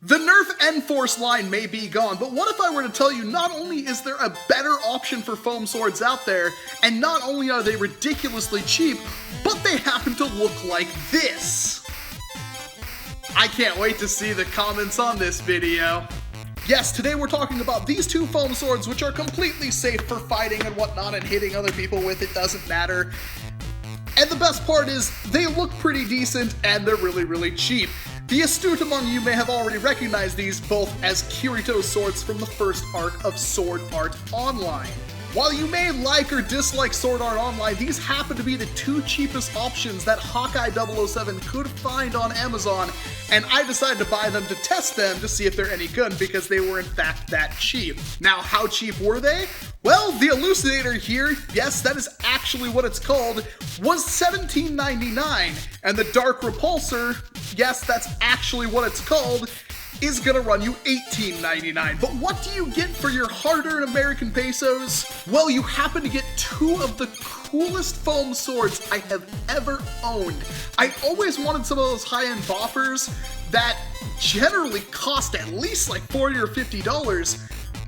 The Nerf N-Force line may be gone, but what if I were to tell you not only is there a better option for foam swords out there, and not only are they ridiculously cheap, but they happen to look like this? I can't wait to see the comments on this video. Yes, today we're talking about these two foam swords which are completely safe for fighting and whatnot and hitting other people with, it doesn't matter. And the best part is, they look pretty decent and they're really cheap. The astute among you may have already recognized these both as Kirito's swords from the first arc of Sword Art Online. While you may like or dislike Sword Art Online, these happen to be the two cheapest options that Hawkeye 007 could find on Amazon, and I decided to buy them to test them to see if they're any good because they were in fact that cheap. Now, how cheap were they? Well, the Elucidator here, yes, that is actually what it's called, was $17.99, and the Dark Repulsor, yes, that's actually what it's called, is gonna run you $18.99. But what do you get for your hard-earned American pesos? Well, you happen to get two of the coolest foam swords I have ever owned. I always wanted some of those high-end boppers that generally cost at least like $40 or $50,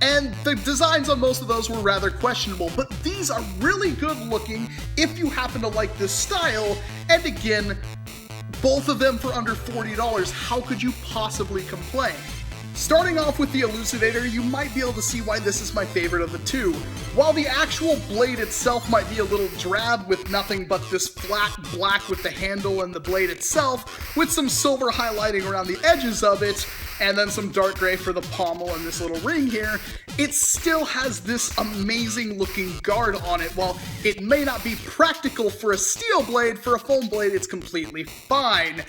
and the designs on most of those were rather questionable, but these are really good looking if you happen to like this style, and again, both of them for under $40, how could you possibly complain? Starting off with the Elucidator, you might be able to see why this is my favorite of the two. While the actual blade itself might be a little drab with nothing but this flat black with the handle and the blade itself, with some silver highlighting around the edges of it, and then some dark gray for the pommel and this little ring here, it still has this amazing looking guard on it. While it may not be practical for a steel blade, for a foam blade it's completely fine.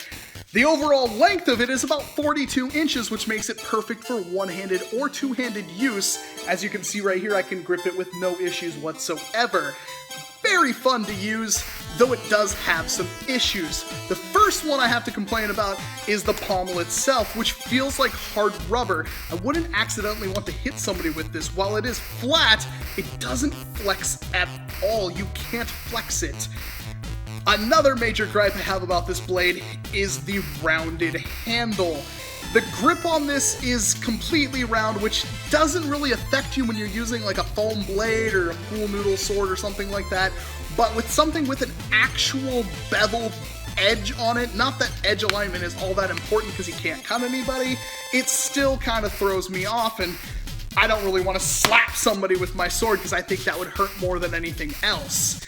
The overall length of it is about 42 inches, which makes it perfect for one-handed or two-handed use. As you can see right here, I can grip it with no issues whatsoever. Very fun to use, though it does have some issues. The first one I have to complain about is the pommel itself, which feels like hard rubber. I wouldn't accidentally want to hit somebody with this. While it is flat, it doesn't flex at all. You can't flex it. Another major gripe I have about this blade is the rounded handle. The grip on this is completely round, which doesn't really affect you when you're using like a foam blade or a pool noodle sword or something like that, but with something with an actual beveled edge on it, not that edge alignment is all that important because you can't cut anybody, it still kind of throws me off, and I don't really want to slap somebody with my sword because I think that would hurt more than anything else.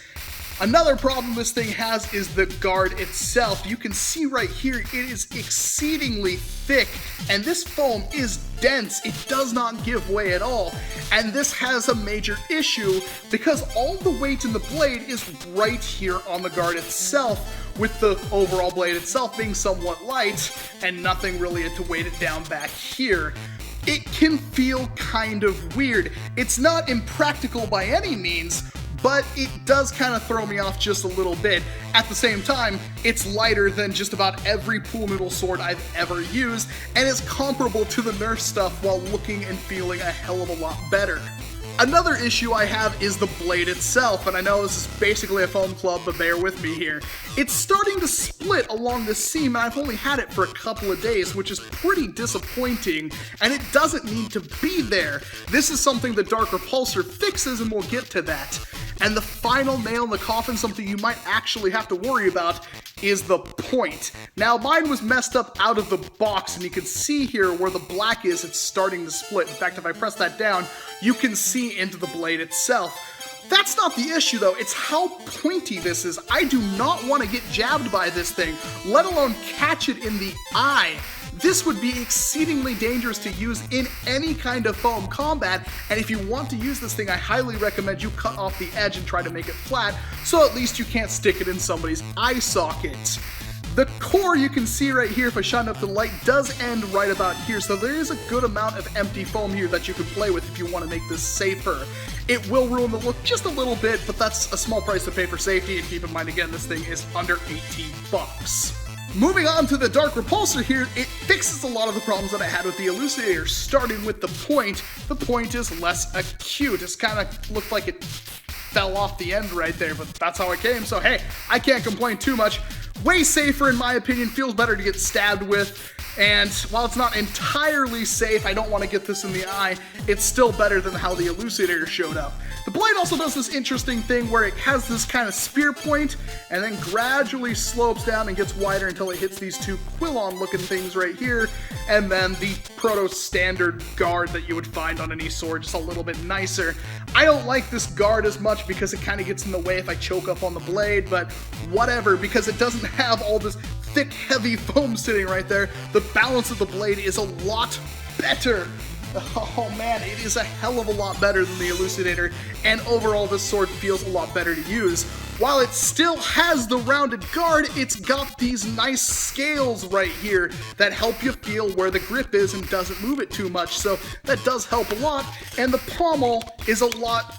Another problem this thing has is the guard itself. You can see right here, it is exceedingly thick, and this foam is dense. It does not give way at all. And this has a major issue because all the weight in the blade is right here on the guard itself, with the overall blade itself being somewhat light and nothing really to weight it down back here. It can feel kind of weird. It's not impractical by any means, but it does kind of throw me off just a little bit. At the same time, it's lighter than just about every pool noodle sword I've ever used, and is comparable to the Nerf stuff while looking and feeling a hell of a lot better. Another issue I have is the blade itself, and I know this is basically a foam club, but bear with me here. It's starting to split along the seam, and I've only had it for a couple of days, which is pretty disappointing, and it doesn't need to be there. This is something the Dark Repulsor fixes, and we'll get to that. And the final nail in the coffin, something you might actually have to worry about, is the point. Now, mine was messed up out of the box, and you can see here where the black is, it's starting to split. In fact, if I press that down, you can see into the blade itself. That's not the issue though, it's how pointy this is. I do not want to get jabbed by this thing, let alone catch it in the eye. This would be exceedingly dangerous to use in any kind of foam combat, and if you want to use this thing, I highly recommend you cut off the edge and try to make it flat, so at least you can't stick it in somebody's eye socket. The core you can see right here, if I shine up the light, does end right about here, so there is a good amount of empty foam here that you can play with if you want to make this safer. It will ruin the look just a little bit, but that's a small price to pay for safety, and keep in mind again, this thing is under 18 bucks. Moving on to the Dark Repulsor here, it fixes a lot of the problems that I had with the Elucidator, starting with the point. The point is less acute. It's kind of looked like it fell off the end right there, but that's how it came, so hey, I can't complain too much. Way safer in my opinion, feels better to get stabbed with. And while it's not entirely safe, I don't want to get this in the eye, it's still better than how the Elucidator showed up. The blade also does this interesting thing where it has this kind of spear point and then gradually slopes down and gets wider until it hits these two Quillon looking things right here, and then the proto-standard guard that you would find on any sword, just a little bit nicer. I don't like this guard as much because it kind of gets in the way if I choke up on the blade, but whatever, because it doesn't have all this thick, heavy foam sitting right there. The balance of the blade is a lot better. Oh man, it is a hell of a lot better than the Elucidator, and overall this sword feels a lot better to use. While it still has the rounded guard, it's got these nice scales right here that help you feel where the grip is and doesn't move it too much, so that does help a lot. And the pommel is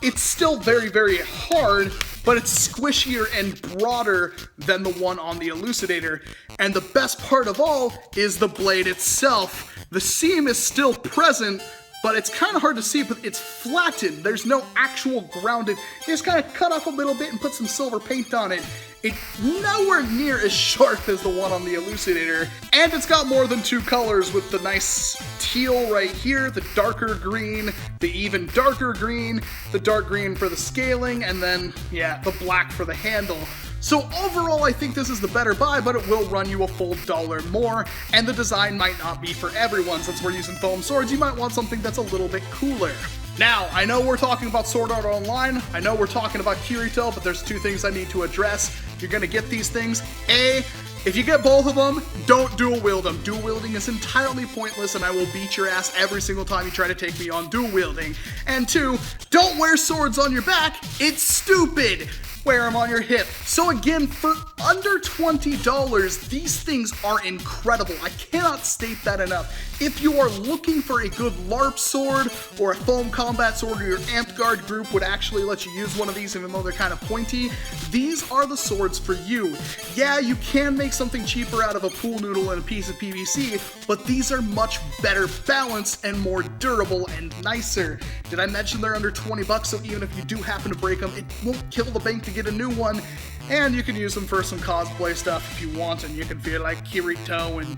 it's still very, very hard, but it's squishier and broader than the one on the Elucidator. And the best part of all is the blade itself. The seam is still present, but it's kind of hard to see, but it's flattened. There's no actual grounded. You just kind of cut off a little bit and put some silver paint on it. It's nowhere near as sharp as the one on the Elucidator, and it's got more than two colors with the nice teal right here, the darker green, the even darker green, the dark green for the scaling, and then, yeah, the black for the handle. So overall, I think this is the better buy, but it will run you a full $1 more, and the design might not be for everyone. Since we're using foam swords, you might want something that's a little bit cooler. Now, I know we're talking about Sword Art Online, I know we're talking about Kirito, but there's two things I need to address. You're gonna get these things. A, if you get both of them, don't dual wield them. Dual wielding is entirely pointless, and I will beat your ass every single time you try to take me on dual wielding. And two, don't wear swords on your back. It's stupid. Wear them on your hip. So again, for under $20, these things are incredible. I cannot state that enough. If you are looking for a good LARP sword or a foam combat sword, or your amped guard group would actually let you use one of these even though they're kind of pointy, these are the swords for you. Yeah, you can make something cheaper out of a pool noodle and a piece of PVC, but these are much better balanced and more durable and nicer. Did I mention they're under 20 bucks, so even if you do happen to break them, it won't kill the bank to get a new one, and you can use them for some cosplay stuff if you want, and you can feel like Kirito and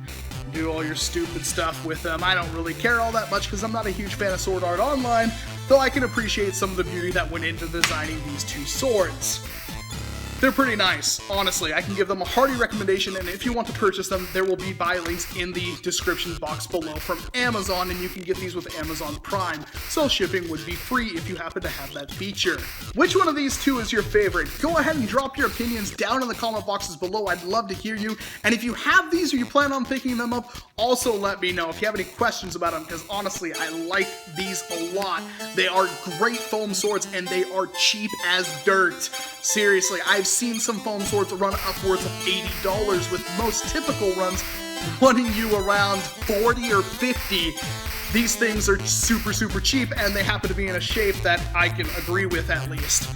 do all your stupid stuff with them. I don't really care all that much because I'm not a huge fan of Sword Art Online, though I can appreciate some of the beauty that went into designing these two swords. They're pretty nice, honestly. I can give them a hearty recommendation, and if you want to purchase them, there will be buy links in the description box below from Amazon, and you can get these with Amazon Prime, so shipping would be free if you happen to have that feature. Which one of these two is your favorite? Go ahead and drop your opinions down in the comment boxes below. I'd love to hear you, and if you have these or you plan on picking them up, also let me know if you have any questions about them, because honestly, I like these a lot. They are great foam swords, and they are cheap as dirt. Seriously, I've seen some foam swords run upwards of $80, with most typical runs running you around 40 or 50. These things are super, super cheap, and they happen to be in a shape that I can agree with at least.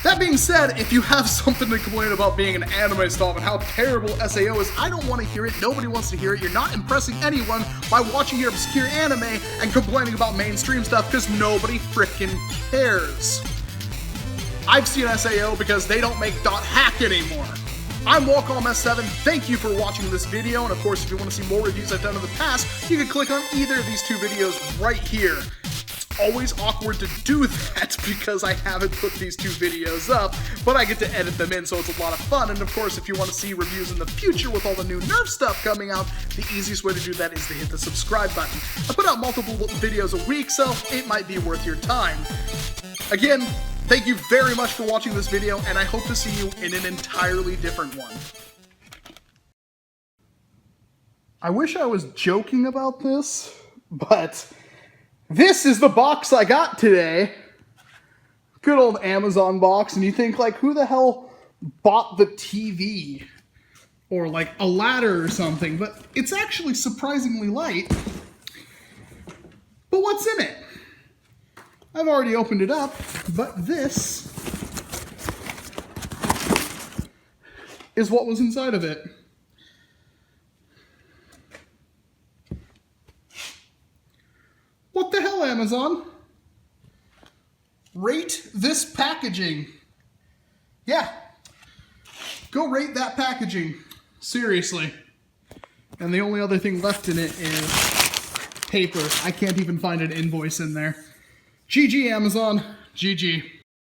That being said, if you have something to complain about being an anime snob and how terrible SAO is, I don't want to hear it. Nobody wants to hear it. You're not impressing anyone by watching your obscure anime and complaining about mainstream stuff because nobody frickin' cares. I've seen SAO because they don't make .hack anymore. I'm Walcom S7, thank you for watching this video, and of course if you want to see more reviews I've done in the past, you can click on either of these two videos right here. It's always awkward to do that because I haven't put these two videos up, but I get to edit them in, so it's a lot of fun. And of course, if you want to see reviews in the future with all the new Nerf stuff coming out, the easiest way to do that is to hit the subscribe button. I put out multiple videos a week, so it might be worth your time. Again, thank you very much for watching this video, and I hope to see you in an entirely different one. I wish I was joking about this, but this is the box I got today. Good old Amazon box, and you think, like, who the hell bought the TV? Or, like, a ladder or something, but it's actually surprisingly light. But what's in it? I've already opened it up, but this is what was inside of it. What the hell, Amazon? Rate this packaging. Yeah. Go rate that packaging. Seriously. And the only other thing left in it is paper. I can't even find an invoice in there. GG Amazon, GG.